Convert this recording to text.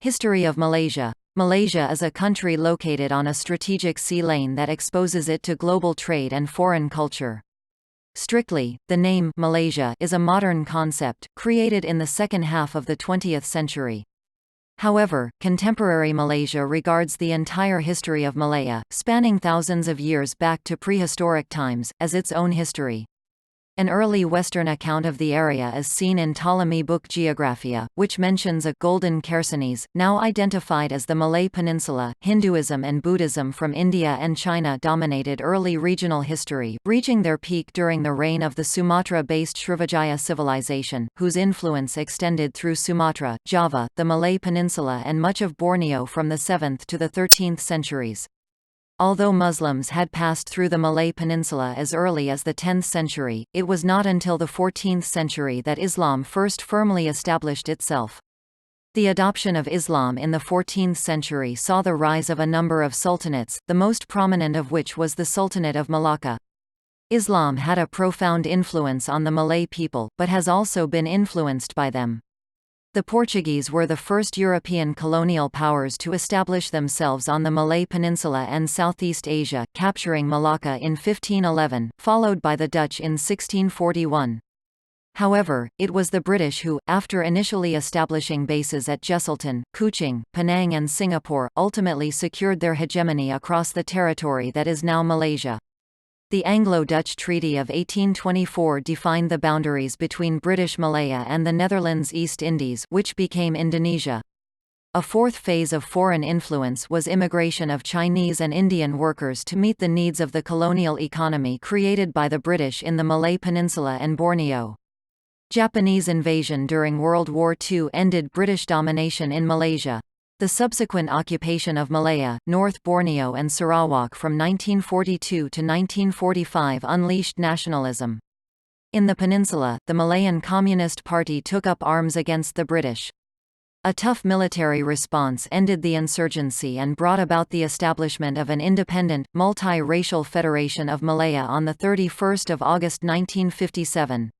History of Malaysia. Malaysia is a country located on a strategic sea lane that exposes it to global trade and foreign culture. Strictly, the name Malaysia is a modern concept, created in the second half of the 20th century. However, contemporary Malaysia regards the entire history of Malaya, spanning thousands of years back to prehistoric times, as its own history. An early Western account of the area is seen in Ptolemy book Geographia, which mentions a golden Chersonese, now identified as the Malay Peninsula. Hinduism and Buddhism from India and China dominated early regional history, reaching their peak during the reign of the Sumatra-based Srivijaya civilization, whose influence extended through Sumatra, Java, the Malay Peninsula and much of Borneo from the 7th to the 13th centuries. Although Muslims had passed through the Malay Peninsula as early as the 10th century, it was not until the 14th century that Islam first firmly established itself. The adoption of Islam in the 14th century saw the rise of a number of sultanates, the most prominent of which was the Sultanate of Malacca. Islam had a profound influence on the Malay people, but has also been influenced by them. The Portuguese were the first European colonial powers to establish themselves on the Malay Peninsula and Southeast Asia, capturing Malacca in 1511, followed by the Dutch in 1641. However, it was the British who, after initially establishing bases at Jesselton, Kuching, Penang and Singapore, ultimately secured their hegemony across the territory that is now Malaysia. The Anglo-Dutch Treaty of 1824 defined the boundaries between British Malaya and the Netherlands East Indies, which became Indonesia. A fourth phase of foreign influence was immigration of Chinese and Indian workers to meet the needs of the colonial economy created by the British in the Malay Peninsula and Borneo. Japanese invasion during World War II ended British domination in Malaysia. The subsequent occupation of Malaya, North Borneo and Sarawak from 1942 to 1945 unleashed nationalism. In the peninsula, the Malayan Communist Party took up arms against the British. A tough military response ended the insurgency and brought about the establishment of an independent, multi-racial Federation of Malaya on 31 August 1957.